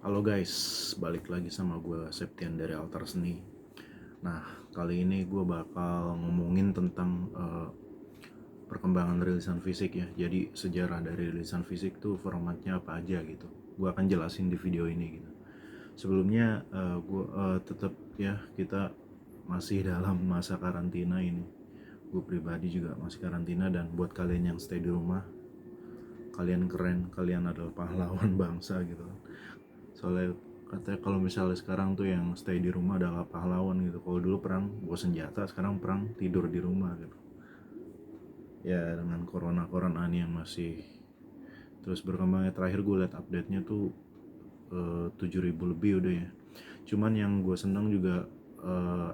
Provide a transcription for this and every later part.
Halo guys, balik lagi sama gue Septian dari Altar Seni. Nah, kali ini gue bakal ngomongin tentang perkembangan rilisan fisik ya. Jadi sejarah dari rilisan fisik tuh formatnya apa aja gitu. Gue akan jelasin di video ini gitu. Sebelumnya gue tetap ya kita masih dalam masa karantina ini. Gue pribadi juga masih karantina, dan buat kalian yang stay di rumah, kalian keren, kalian adalah pahlawan bangsa gitu. Soalnya katanya kalau misalnya sekarang tuh yang stay di rumah adalah pahlawan gitu. Kalau dulu perang bawa senjata, sekarang perang tidur di rumah gitu. Ya dengan corona ini yang masih terus berkembangnya, terakhir gue liat update-nya tuh 7.000 lebih udah ya. Cuman yang gue seneng juga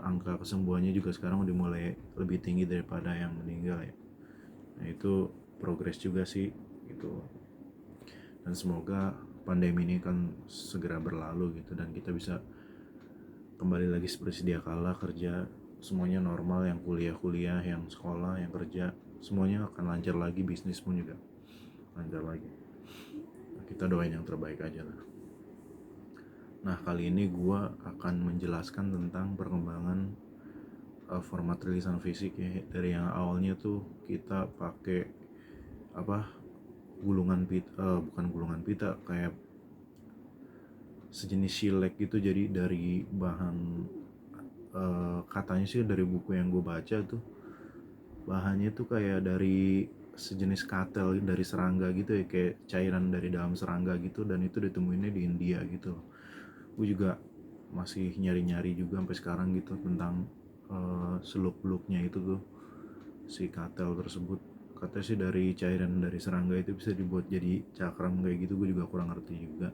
angka kesembuhannya juga sekarang udah mulai lebih tinggi daripada yang meninggal ya. Nah itu progres juga sih gitu. Dan semoga pandemi ini kan segera berlalu gitu, dan kita bisa kembali lagi seperti sedia kala, kerja semuanya normal, yang kuliah, yang sekolah, yang kerja, semuanya akan lancar lagi, bisnis pun juga lancar lagi. Nah, kita doain yang terbaik aja lah. Nah, kali ini gue akan menjelaskan tentang perkembangan format rilisan fisik ya. Dari yang awalnya tuh kita pakai apa, gulungan pita, bukan gulungan pita, kayak sejenis silek gitu. Jadi dari bahan katanya sih dari buku yang gue baca tuh, bahannya tuh kayak dari sejenis katel dari serangga gitu ya, kayak cairan dari dalam serangga gitu, dan itu ditemuinnya di India gitu. Gue juga masih nyari-nyari juga sampai sekarang gitu tentang seluk-beluknya itu tuh, si katel tersebut. Katanya sih dari cairan dari serangga itu bisa dibuat jadi cakram kayak gitu. Gue juga kurang ngerti juga.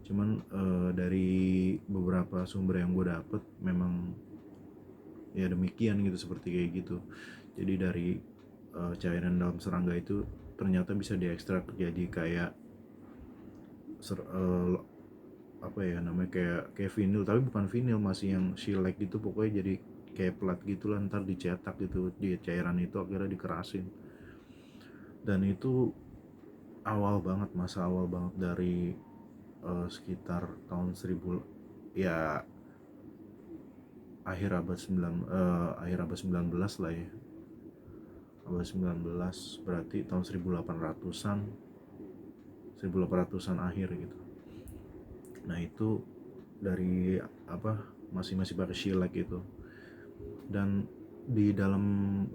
Cuman dari beberapa sumber yang gue dapet memang ya demikian gitu, seperti kayak gitu. Jadi dari cairan dalam serangga itu ternyata bisa diekstrak jadi kayak apa ya namanya, kayak vinil, tapi bukan vinil, masih yang shellac gitu. Pokoknya jadi kayak plat gitu lah, ntar dicetak gitu di cairan itu, akhirnya dikerasin. Dan itu masa awal banget dari sekitar tahun 1000 ya, akhir abad 19 lah ya. Abad 19 berarti tahun 1800-an akhir gitu. Nah itu dari apa, masih pakai shellac itu. Dan di dalam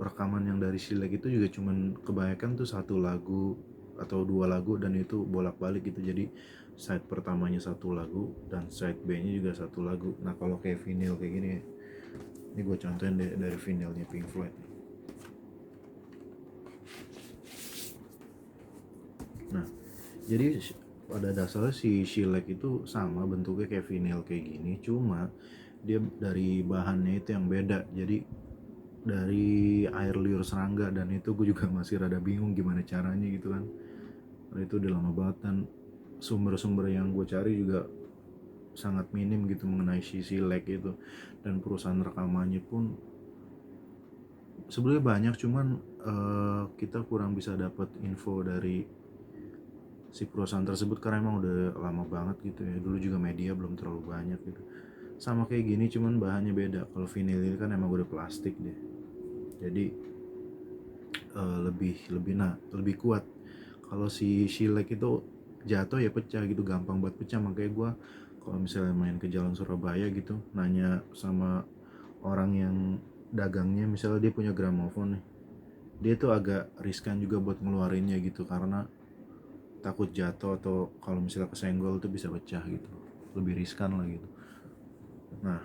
rekaman yang dari shellac itu juga cuman kebanyakan tuh satu lagu atau dua lagu, dan itu bolak-balik gitu. Jadi side pertamanya satu lagu dan side B-nya juga satu lagu. Nah kalau kayak vinyl kayak gini, ini gue contohin dari vinylnya Pink Floyd. Nah jadi pada dasarnya si shellac itu sama bentuknya kayak vinyl kayak gini, cuma dia dari bahannya itu yang beda. Jadi dari air liur serangga, dan itu gue juga masih rada bingung gimana caranya gitu kan. Nah, itu udah lama banget, dan sumber-sumber yang gue cari juga sangat minim gitu mengenai si shellac itu. Dan perusahaan rekamannya pun sebenarnya banyak, cuman kita kurang bisa dapat info dari si perusahaan tersebut karena emang udah lama banget gitu ya. Dulu juga media belum terlalu banyak gitu. Sama kayak gini, cuman bahannya beda. Kalau vinil ini kan emang udah plastik deh, jadi lebih kuat. Kalau si shellac itu jatuh ya pecah gitu, gampang buat pecah. Makanya gue kalau misalnya main ke jalan Surabaya gitu, nanya sama orang yang dagangnya, misalnya dia punya gramofon nih, dia tuh agak riskan juga buat ngeluarinnya gitu, karena takut jatuh atau kalau misalnya kesenggol tuh bisa pecah gitu, lebih riskan lah gitu. Nah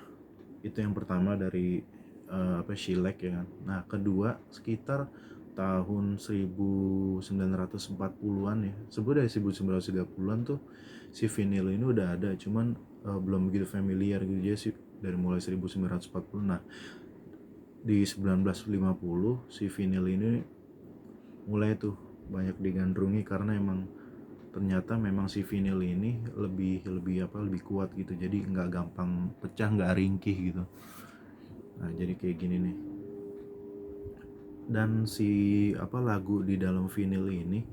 itu yang pertama dari shellac ya kan. Nah kedua sekitar tahun 1940-an ya. Sebenarnya dari 1930-an tuh si vinyl ini udah ada, cuman belum begitu familiar gitu aja sih, dari mulai 1940. Nah di 1950 si vinyl ini mulai tuh banyak digandrungi, karena emang ternyata memang si vinyl ini lebih kuat gitu, jadi nggak gampang pecah, nggak ringkih gitu. Nah jadi kayak gini nih. Dan si lagu di dalam vinyl ini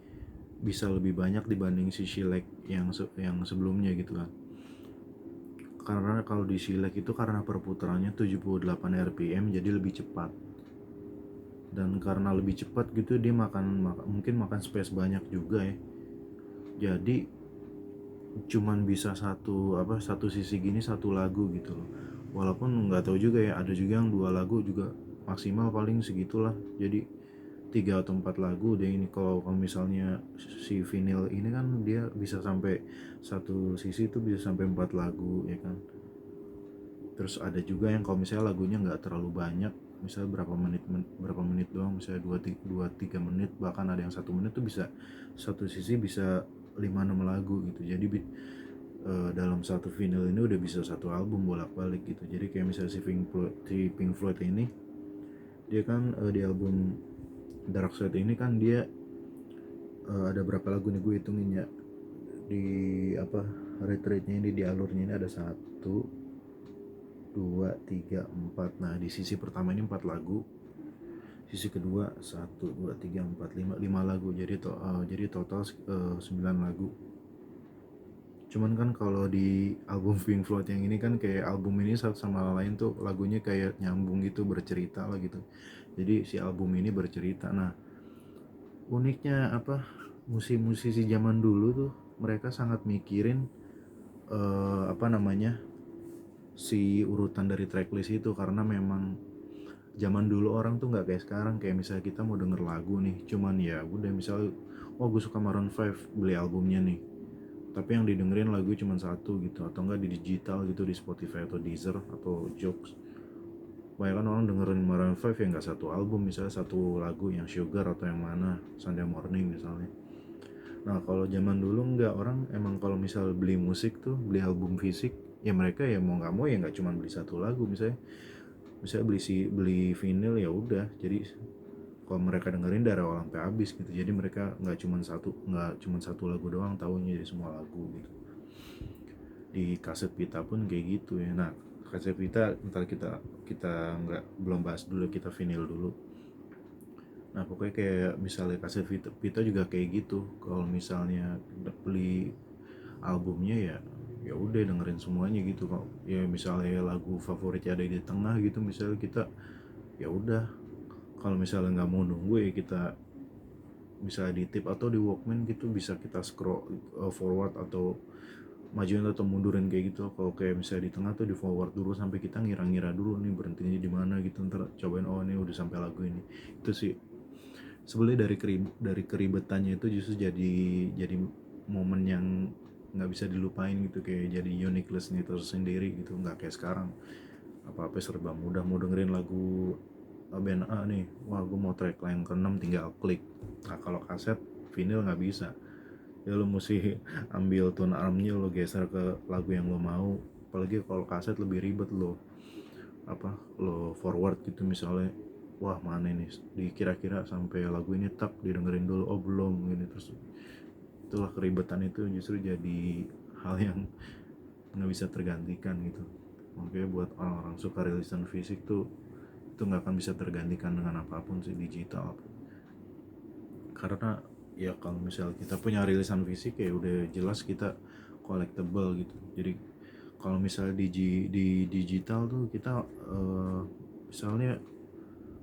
bisa lebih banyak dibanding si Shilek yang sebelumnya gitu kan. Karena kalau di Shilek itu karena perputarannya 78 rpm jadi lebih cepat, dan karena lebih cepat gitu dia mungkin makan space banyak juga ya, jadi cuman bisa satu sisi gini satu lagu gitu loh. Walaupun nggak tahu juga ya, ada juga yang 2 lagu juga maksimal paling segitulah, jadi 3 atau 4 lagu deh ini. Kalau misalnya si vinyl ini kan dia bisa sampai satu sisi itu bisa sampai 4 lagu ya kan. Terus ada juga yang kalau misalnya lagunya nggak terlalu banyak, misalnya berapa menit doang, misalnya 2-3 menit, bahkan ada yang 1 menit tuh bisa satu sisi bisa 5-6 lagu gitu. Jadi dalam satu vinyl ini udah bisa satu album bolak-balik gitu. Jadi kayak misalnya si Pink Floyd ini, dia kan di album Dark Side ini kan dia ada berapa lagu nih, gue hitungin ya, di rate-nya ini, di alurnya ini ada 1, 2, 3, 4. Nah di sisi pertama ini 4 lagu, sisi kedua 1, 2, 3, 4, 5 jadi total 9 lagu. Cuman kan kalau di album Pink Floyd yang ini kan kayak album ini satu sama lain tuh lagunya kayak nyambung gitu, bercerita lah gitu. Jadi si album ini bercerita. Nah uniknya musisi zaman dulu tuh mereka sangat mikirin si urutan dari tracklist itu, karena memang zaman dulu orang tuh nggak kayak sekarang. Kayak misalnya kita mau denger lagu nih, cuman ya udah misalnya gue suka Maroon 5, beli albumnya nih, tapi yang didengerin lagu cuma satu gitu, atau enggak di digital gitu, di Spotify atau Deezer atau Joox. Banyak kan orang dengerin Maroon 5 ya nggak satu album, misalnya satu lagu yang Sugar atau yang mana Sunday Morning misalnya. Nah kalau zaman dulu nggak, orang emang kalau misal beli musik tuh, beli album fisik, ya mereka ya mau nggak mau ya nggak cuma beli satu lagu. Misalnya beli vinyl ya udah, jadi kalau mereka dengerin dari awal sampai habis gitu. Jadi mereka nggak cuma satu lagu doang taunya, jadi semua lagu gitu. Di kaset pita pun kayak gitu ya. Nah kaset pita ntar kita belum bahas dulu, kita vinyl dulu. Nah pokoknya kayak misalnya kaset pita juga kayak gitu. Kalau misalnya beli albumnya ya udah dengerin semuanya gitu. Kok ya misalnya lagu favoritnya ada di tengah gitu, misalnya kita ya udah, kalau misalnya nggak mau nunggu ya kita bisa di tip atau di Walkman gitu, bisa kita scroll forward atau majuin atau mundurin kayak gitu. Kalau kayak misalnya di tengah tuh di forward dulu sampai kita ngira-ngira dulu nih berhentinya di mana gitu, ntar cobain oh ini udah sampai lagu ini. Itu sih sebenarnya dari keribetannya itu justru jadi momen yang nggak bisa dilupain gitu, kayak jadi uniqueness-nya tersendiri gitu. Nggak kayak sekarang apa-apa serba mudah. Mau dengerin lagu band A nih, wah gue mau track line ke-6 tinggal klik. Nah kalau kaset vinyl nggak bisa, ya lo mesti ambil tone armnya, lo geser ke lagu yang lo mau. Apalagi kalau kaset lebih ribet, lo forward gitu misalnya, wah mana ini dikira-kira sampai lagu ini tak didengerin dulu, oh belum gini. Terus itulah keribetan itu justru jadi hal yang nggak bisa tergantikan gitu. Makanya buat orang-orang suka rilisan fisik tuh, itu nggak akan bisa tergantikan dengan apapun sih, digital. Karena ya kalau misal kita punya rilisan fisik ya udah jelas kita collectible gitu. Jadi kalau misalnya di digital tuh kita misalnya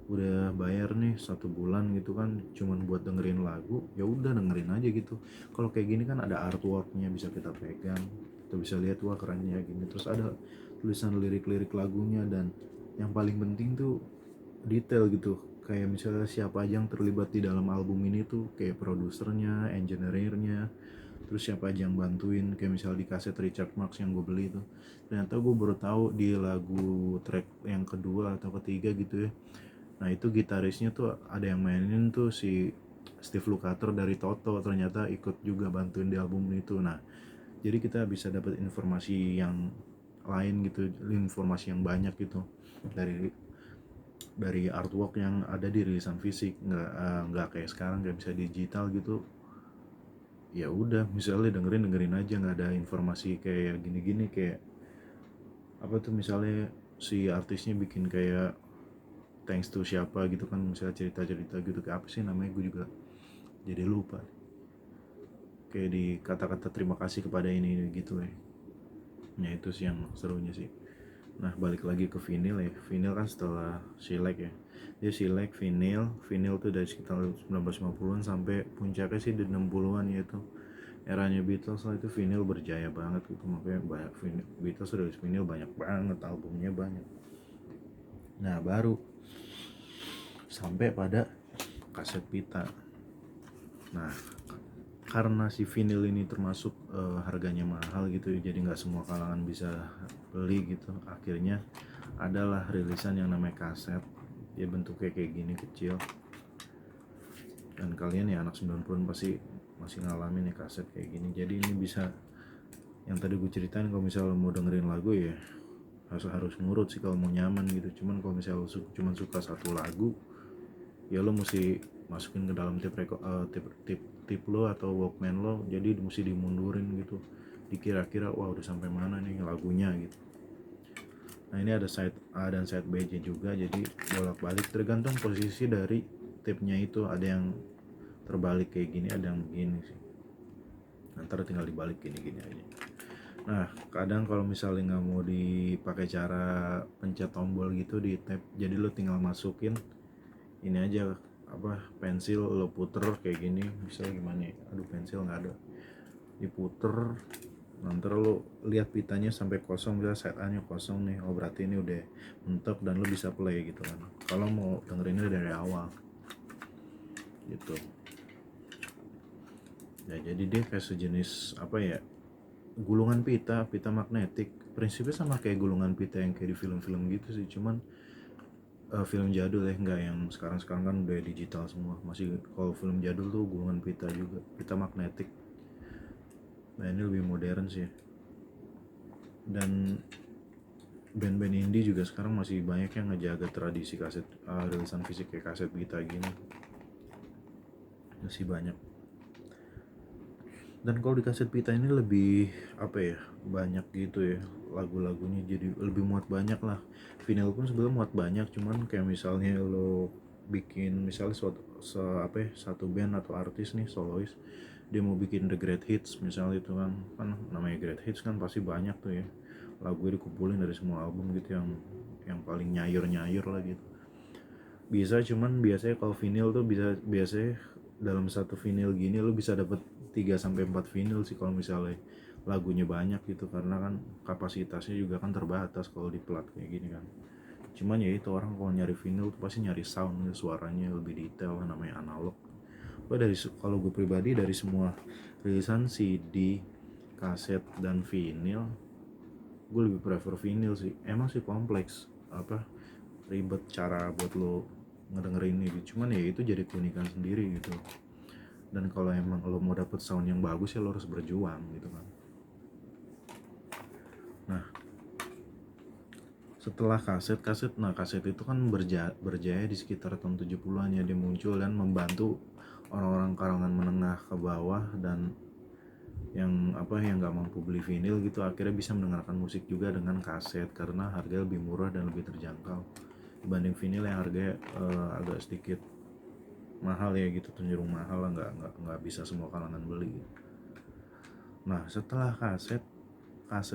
udah bayar nih 1 bulan gitu kan, cuman buat dengerin lagu, ya udah dengerin aja gitu. Kalau kayak gini kan ada artworknya, bisa kita pegang, kita bisa lihat wah kerennya gini. Terus ada tulisan lirik-lirik lagunya, dan yang paling penting tuh detail gitu. Kayak misalnya siapa aja yang terlibat di dalam album ini tuh, kayak produsernya, engineer-nya, terus siapa aja yang bantuin. Kayak misalnya di kaset Richard Marx yang gue beli itu, ternyata gue baru tahu di lagu track yang kedua atau ketiga gitu ya. Nah itu gitarisnya tuh ada yang mainin tuh si Steve Lukather dari Toto, ternyata ikut juga bantuin di album itu. Nah jadi kita bisa dapat informasi yang lain gitu, informasi yang banyak gitu dari artwork yang ada di rilisan fisik. Nggak kayak sekarang nggak bisa digital gitu. Ya udah misalnya dengerin aja, nggak ada informasi kayak gini-gini, kayak apa tuh misalnya si artisnya bikin kayak thanks to siapa gitu kan, misalnya cerita-cerita gitu, kayak apa sih namanya gue juga jadi lupa. kayak di kata-kata terima kasih kepada ini gitu ya. Ya itu sih yang serunya sih. Nah balik lagi ke vinyl ya, vinyl kan setelah shellac ya, dia shellac, vinyl tuh dari sekitar 1950-an sampai puncaknya sih di 60-an, yaitu eranya Beatles lah. Itu vinyl berjaya banget gitu, makanya banyak Beatles rilis vinyl banyak banget, albumnya banyak. Nah baru sampai pada kaset pita. Nah karena si vinyl ini termasuk harganya mahal gitu, jadi nggak semua kalangan bisa beli gitu. Akhirnya adalah rilisan yang namanya kaset. Dia bentuknya kayak gini, kecil. Dan kalian ya anak 90-an pasti masih ngalamin ya kaset kayak gini. Jadi ini bisa, yang tadi gue ceritain, kalau misalnya mau dengerin lagu ya harus nurut sih kalau mau nyaman gitu. Cuman kalau misalnya lo cuma suka satu lagu, ya lo mesti masukin ke dalam tip lo atau Walkman lo, jadi mesti dimundurin gitu, dikira-kira wah udah sampai mana nih lagunya gitu. Nah ini ada side A dan side B juga, jadi bolak-balik tergantung posisi dari tipnya itu. Ada yang terbalik kayak gini, ada yang begini sih, ntar tinggal dibalik gini-gini aja. Nah kadang kalau misalnya nggak mau dipakai cara pencet tombol gitu di tab, jadi lo tinggal masukin ini aja, pensil lo puter kayak gini, misalnya gimana ya, aduh pensil nggak ada, diputer, nanti lo lihat pitanya sampai kosong, bisa set A nya kosong nih, oh berarti ini udah mentok dan lo bisa play gitu kan, kalau mau dengerinnya dari awal gitu. Ya jadi dia kayak sejenis gulungan pita magnetik, prinsipnya sama kayak gulungan pita yang kayak di film-film gitu sih, cuman film jadul ya, enggak yang sekarang kan udah digital semua. Masih kalau film jadul tuh gulungan pita juga, pita magnetik. Nah ini lebih modern sih. Dan band-band indie juga sekarang masih banyak yang ngejaga tradisi kaset, rilisan fisik kayak kaset pita gini, masih banyak. Dan kalau di kaset pita ini lebih banyak gitu ya lagu-lagunya, jadi lebih muat banyak lah. Vinyl pun sebenarnya muat banyak, cuman kayak misalnya lo bikin misalnya satu band atau artis nih, solois, dia mau bikin the great hits misalnya, itu kan namanya great hits kan pasti banyak tuh ya, lagu dikumpulin dari semua album gitu, yang paling nyayur lah gitu. Bisa, cuman biasanya kalau vinyl tuh biasanya dalam satu vinyl gini lo bisa dapet 3-4 vinyl sih kalau misalnya lagunya banyak gitu, karena kan kapasitasnya juga kan terbatas kalau di plat kayak gini kan. Cuman ya itu, orang kalau nyari vinyl tuh pasti nyari sound, suaranya lebih detail, namanya analog. Kalau gue pribadi dari semua rilisan CD, kaset dan vinyl, gue lebih prefer vinyl sih. Emang sih kompleks, ribet cara buat lo ngedengerin ini, cuman ya itu jadi keunikan sendiri gitu. Dan kalau emang lo mau dapet sound yang bagus ya lo harus berjuang gitu kan. Nah setelah kaset itu kan berjaya di sekitar tahun 70-an ya, dia muncul dan membantu orang-orang kalangan menengah ke bawah dan yang nggak mampu beli vinyl gitu, akhirnya bisa mendengarkan musik juga dengan kaset karena harga lebih murah dan lebih terjangkau dibanding vinyl yang harganya agak sedikit mahal ya gitu, cenderung mahal lah, nggak bisa semua kalangan beli. Nah setelah kaset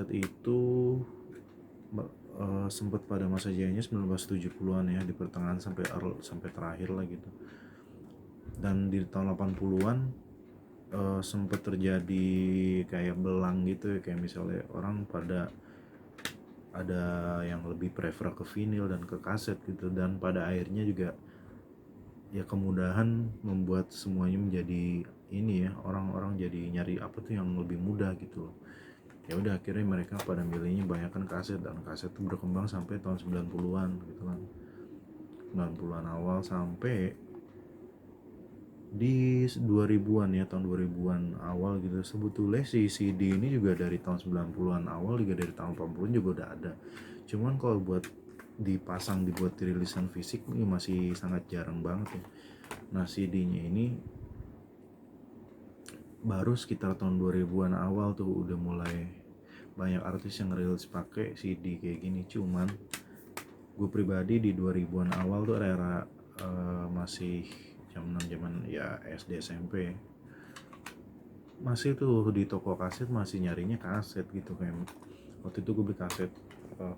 itu sempat pada masa jayanya 1970-an ya, di pertengahan sampai terakhir lah gitu. Dan di tahun 80-an sempat terjadi kayak belang gitu ya, kayak misalnya orang pada ada yang lebih prefer ke vinyl dan ke kaset gitu, dan pada akhirnya juga ya kemudahan membuat semuanya menjadi ini ya, orang-orang jadi nyari yang lebih mudah gitu loh. Ya udah akhirnya mereka pada milihnya banyakkan kaset, dan kaset itu berkembang sampai tahun 90-an gitu kan, 90-an awal sampai di 2000-an ya, tahun 2000-an awal gitu. Sebetulnya si CD ini juga dari tahun 90-an awal, juga dari tahun 80-an juga udah ada, cuman kalau buat dibuat rilisan fisik ini masih sangat jarang banget ya. Nah CD-nya ini baru sekitar tahun 2000-an awal tuh udah mulai banyak artis yang rilis pakai CD kayak gini. Cuman gue pribadi di 2000-an awal tuh era masih zaman ya SD SMP, masih tuh di toko kaset masih nyarinya kaset gitu. Kayak waktu itu gue beli kaset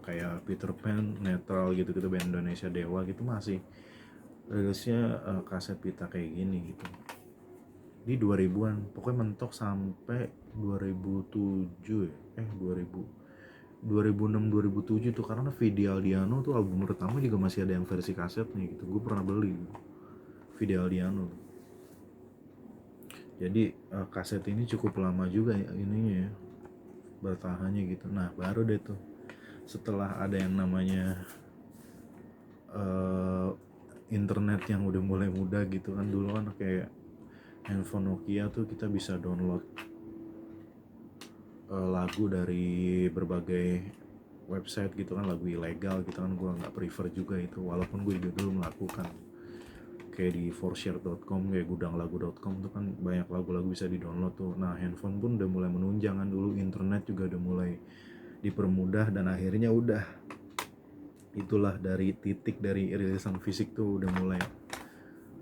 kayak Peter Pan, Netral gitu-gitu, band Indonesia Dewa gitu, masih rilisnya kaset pita kayak gini gitu di 2000-an, pokoknya mentok sampai 2007 ya, 2006 2007 tuh, karena Vidi Aldiano tuh album pertama juga masih ada yang versi kasetnya gitu, gue pernah beli gitu, Vidi Aldiano. Jadi kaset ini cukup lama juga ya ininya ya, bertahannya gitu. Nah baru deh tuh setelah ada yang namanya uh, internet yang udah mulai mudah gitu kan. Dulu kan kayak handphone Nokia tuh kita bisa download lagu dari berbagai website gitu kan, lagu ilegal gitu kan. Gue nggak prefer juga itu, walaupun gue juga dulu melakukan kayak di forshare.com, kayak gudanglagu.com tuh kan banyak lagu-lagu bisa di download tuh. Nah handphone pun udah mulai menunjang kan, dulu internet juga udah mulai dipermudah, dan akhirnya udah itulah dari titik dari rilisan fisik tuh udah mulai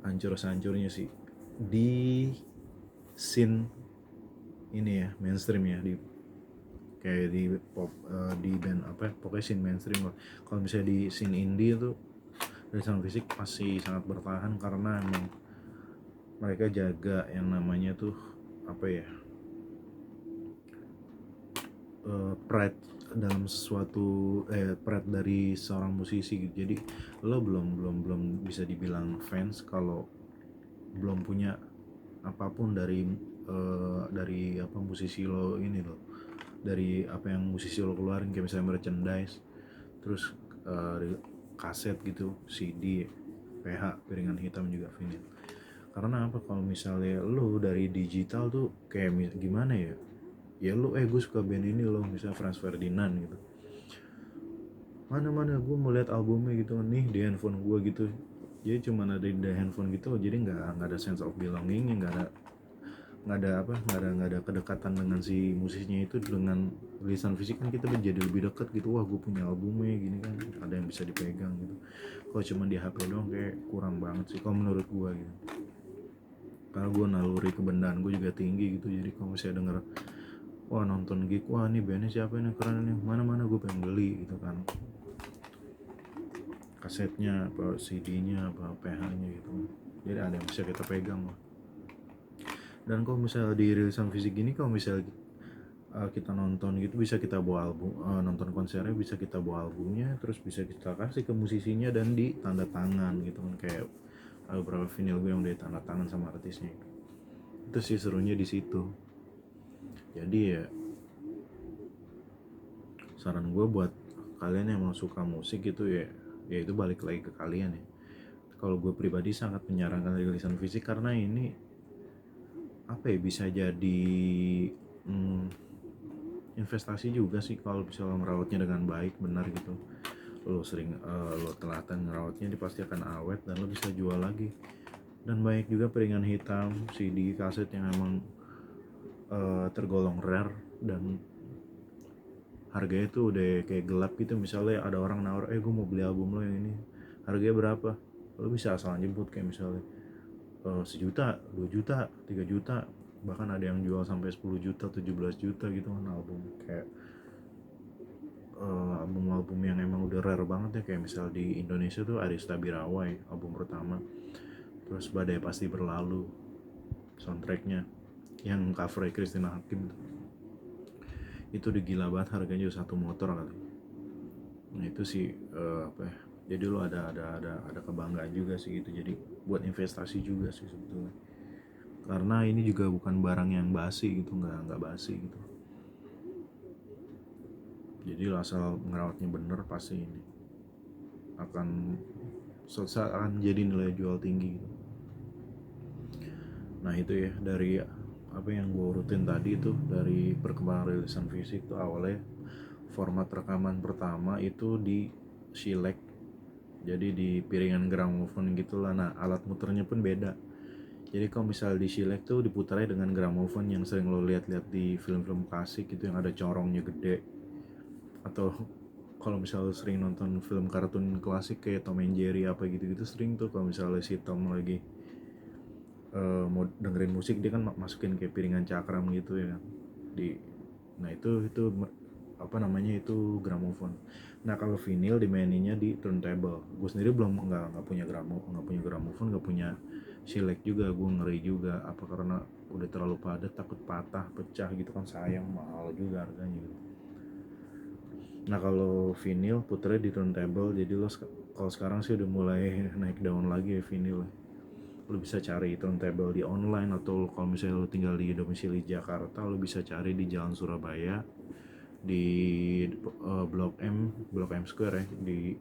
hancur-hancurnya sih di scene ini ya, mainstream ya, di kayak di pop, di band apa ya, pokoknya scene mainstream lah. Kalau misalnya di scene indie tuh rilisan fisik masih sangat bertahan karena emang mereka jaga yang namanya tuh apa ya, pride dalam sesuatu, pride dari seorang musisi gitu. Jadi lo belum bisa dibilang fans kalau belum punya apapun dari apa musisi lo ini lo, dari apa yang musisi lo keluarin, kayak misalnya merchandise, terus kaset gitu, CD, PH, piringan hitam juga vinyl. Karena apa, kalau misalnya lo dari digital tuh kayak gimana ya, ya lo gue suka band ini lo, misalnya Franz Ferdinand gitu, mana gue mau lihat albumnya gitu nih di handphone gue gitu. Jadi cuma ada di handphone gitu, jadi nggak ada sense of belongingnya, nggak ada kedekatan dengan si musisinya itu. Dengan tulisan fisik kan kita menjadi lebih dekat gitu, wah gue punya albumnya gini kan, ada yang bisa dipegang gitu. Kalau cuma di HP doang kayak kurang banget sih kalau menurut gue gitu, karena gue naluri kebendaan gue juga tinggi gitu. Jadi kalau misalnya denger wah nonton gig, wah ini bandnya siapa ini keren nih, mana gue pengen beli gitu kan, kasetnya apa CD-nya apa PH-nya gitu. Jadi ada yang bisa kita pegang lah. Dan kalau misalnya di rilisan fisik gini, kalau misalnya kita nonton gitu bisa kita bawa album, nonton konsernya bisa kita bawa albumnya, terus bisa kita kasih ke musisinya dan di tanda tangan gitu kan. Kayak ada beberapa vinyl gue yang di tanda tangan sama artisnya. Itu sih serunya di situ. Jadi ya saran gue buat kalian yang mau suka musik gitu ya, ya itu balik lagi ke kalian ya. Kalau gue pribadi sangat menyarankan rilisan fisik karena ini apa ya, bisa jadi investasi juga sih kalau bisa lo merawatnya dengan baik, benar gitu. Lo sering lo telaten ngerawatnya, dia pasti akan awet dan lo bisa jual lagi. Dan banyak juga piringan hitam, CD, kaset yang emang tergolong rare dan harganya tuh udah kayak gelap gitu. Misalnya ada orang nawar, gue mau beli album lo yang ini, harganya berapa, lo bisa asal jemput kayak misalnya 1 juta, 2 juta, 3 juta, bahkan ada yang jual sampai 10 juta, 17 juta gitu kan album. Kayak album-album yang emang udah rare banget ya, kayak misal di Indonesia tuh Arista Birawai album pertama, terus Badai Pasti Berlalu soundtracknya yang cover Christina Hakim tuh. Itu udah gila banget, harganya juga 1 motor kali. Nah itu sih apa ya, jadi lo ada kebanggaan juga sih gitu. Jadi buat investasi juga sih sebetulnya, karena ini juga bukan barang yang basi gitu, nggak basi gitu. Jadi lo asal ngerawatnya bener pasti ini akan jadi nilai jual tinggi gitu. Nah itu ya, dari apa yang gue urutin tadi tuh, dari perkembangan rilisan fisik tuh awalnya format rekaman pertama itu di Shellac, jadi di piringan gramophone gitulah. Nah alat muternya pun beda. Jadi kalau misalnya di Shellac tuh diputarnya dengan gramophone yang sering lo lihat-lihat di film-film klasik gitu, yang ada corongnya gede. Atau kalau misalnya sering nonton film kartun klasik kayak Tom and Jerry apa gitu-gitu, sering tuh kalau misalnya si Tom lagi mau dengerin musik dia kan masukin kayak piringan cakram gitu ya kan di, nah itu apa namanya, itu gramophone. Nah kalau vinyl dimaininnya di turntable. Gue sendiri belum nggak punya gramophone, nggak punya silek juga. Gue ngeri juga apa karena udah terlalu padat takut patah pecah gitu kan, sayang, mahal juga harganya gitu. Nah kalau vinyl puternya di turntable, jadi lo kalau sekarang sih udah mulai naik daun lagi ya vinyl. Lo bisa cari turntable di online, atau kalau misalnya lo tinggal di domisili Jakarta, lo bisa cari di Jalan Surabaya di Blok M Square ya, di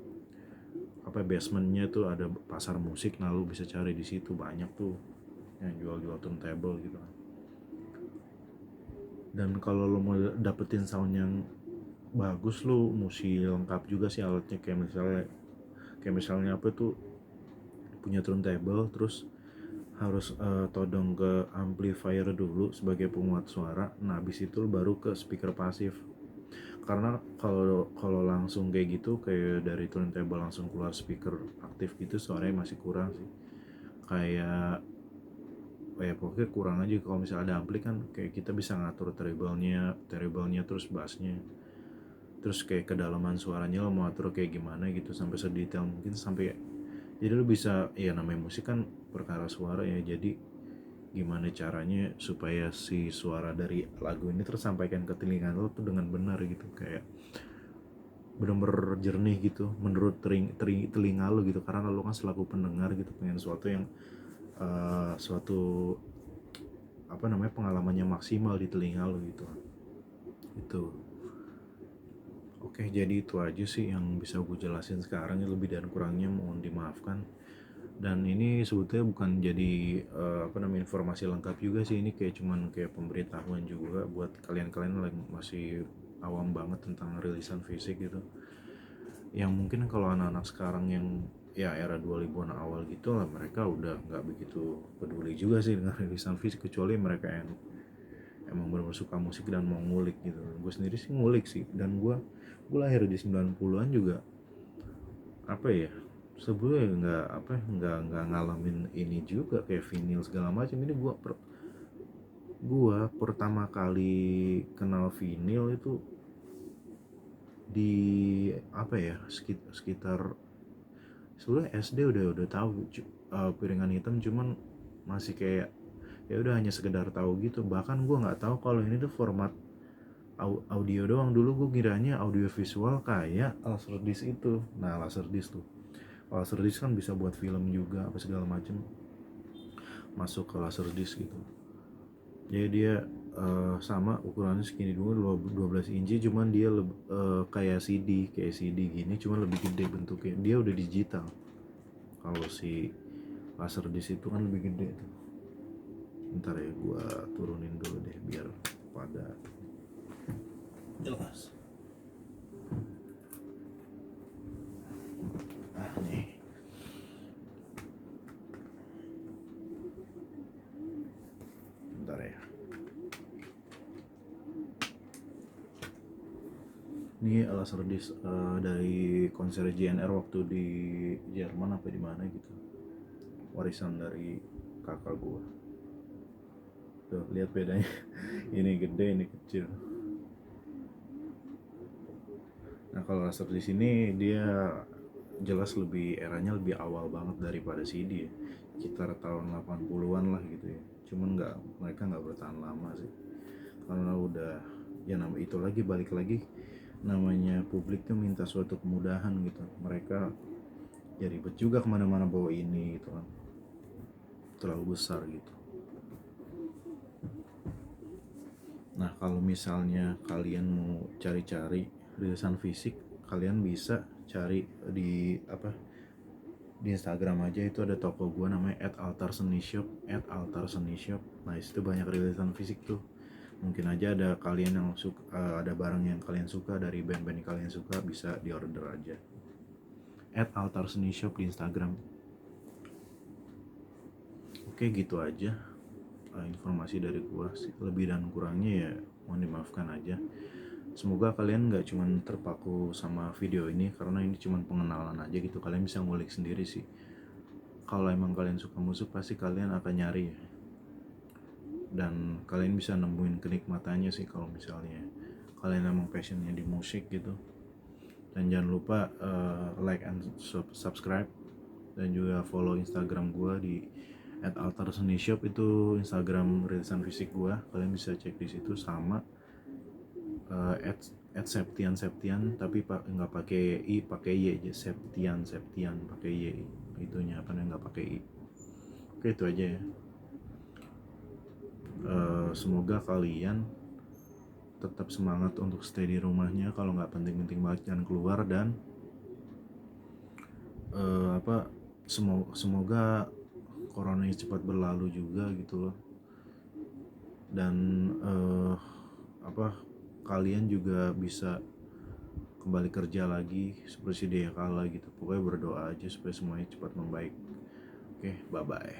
apa basementnya tuh ada pasar musik. Nah lo bisa cari di situ, banyak tuh yang jual-jual turntable gitu kan. Dan kalau lo mau dapetin sound yang bagus, lo mesti lengkap juga sih alatnya, kayak misalnya apa tuh, punya turntable terus harus todong ke amplifier dulu sebagai penguat suara. Nah habis itu baru ke speaker pasif, karena kalau langsung kayak gitu, kayak dari turntable langsung keluar speaker aktif gitu, suaranya masih kurang sih. Kayak pokoknya kurang aja. Kalau misalnya ada ampli kan kayak kita bisa ngatur treble-nya terus bassnya, terus kayak kedalaman suaranya lo mau atur kayak gimana gitu, sampai sedetail mungkin, sampai jadi lo bisa, ya namanya musik kan perkara suara ya, jadi gimana caranya supaya si suara dari lagu ini tersampaikan ke telinga lo tuh dengan benar gitu, kayak bener-bener jernih gitu menurut telinga lo gitu, karena lo kan selaku pendengar gitu pengen suatu yang suatu apa namanya, pengalamannya maksimal di telinga lo gitu. Itu oke, jadi itu aja sih yang bisa gue jelasin sekarang ya, lebih dan kurangnya mohon dimaafkan. Dan ini sebetulnya bukan jadi apa namanya, informasi lengkap juga sih, ini kayak cuman kayak pemberitahuan juga buat kalian-kalian yang masih awam banget tentang rilisan fisik gitu, yang mungkin kalau anak-anak sekarang yang ya era 2000-an awal gitu lah, mereka udah nggak begitu peduli juga sih dengan rilisan fisik, kecuali mereka yang emang benar-benar suka musik dan mau ngulik gitu. Gue sendiri sih ngulik sih, dan gue lahir di 90-an juga, apa ya, sebelumnya nggak ngalamin ini juga kayak vinyl segala macam. Ini gua pertama kali kenal vinyl itu di apa ya, sekitar sebelumnya SD udah tahu piringan hitam, cuman masih kayak ya udah hanya sekedar tahu gitu. Bahkan gua nggak tahu kalau ini tuh format audio doang. Dulu gue kiranya audio visual kayak Laserdisc itu. Nah Laserdisc tuh, Laserdisc kan bisa buat film juga apa segala macem, masuk ke Laserdisc gitu. Jadi dia sama ukurannya segini dulu, 12 inci, cuman dia kayak CD gini, cuman lebih gede bentuknya. Dia udah digital. Kalau si Laserdisc itu kan lebih gede tuh. Ntar ya gue turunin dulu deh biar pada jelas. Nih bentar ya. Ini Laserdisc dari konser JNR waktu di Jerman apa di mana gitu, warisan dari kakak gue. Tuh lihat bedanya. Ini gede, ini kecil. Nah kalau Laserdisc ini dia jelas lebih eranya lebih awal banget daripada CD ya, sekitar tahun 80-an lah gitu ya. Cuman mereka nggak bertahan lama sih, karena udah ya itu lagi, balik lagi, namanya publik tuh minta suatu kemudahan gitu. Mereka ya ribet juga kemana-mana bawa ini gitu kan, terlalu besar gitu. Nah kalau misalnya kalian mau cari-cari rilisan fisik, kalian bisa cari di di Instagram aja, itu ada toko gue namanya @altarsenishop. Nah itu banyak rilisan fisik tuh. Mungkin aja ada kalian yang suka, ada barang yang kalian suka dari band-band yang kalian suka, bisa di order aja @altarsenishop di Instagram. Oke gitu aja informasi dari gue, lebih dan kurangnya ya mohon dimaafkan aja. Semoga kalian gak cuman terpaku sama video ini, karena ini cuman pengenalan aja gitu. Kalian bisa ngulik sendiri sih kalau emang kalian suka musik pasti kalian akan nyari ya, dan kalian bisa nemuin kenikmatannya sih kalau misalnya kalian emang passionnya di musik gitu. Dan jangan lupa like and subscribe, dan juga follow Instagram gue di @altarsenishop, itu Instagram rilisan fisik gue, kalian bisa cek di situ. Sama @septian tapi nggak pakai i, pakai y aja, Septian pakai y, itunya apa nih, nggak pakai i. Oke, itu aja ya. Semoga kalian tetap semangat untuk stay di rumahnya. Kalau nggak penting-penting banget jangan keluar, dan semoga corona ini cepat berlalu juga gitu loh. Dan kalian juga bisa kembali kerja lagi seperti dia kala gitu. Pokoknya berdoa aja supaya semuanya cepat membaik. Oke, bye bye.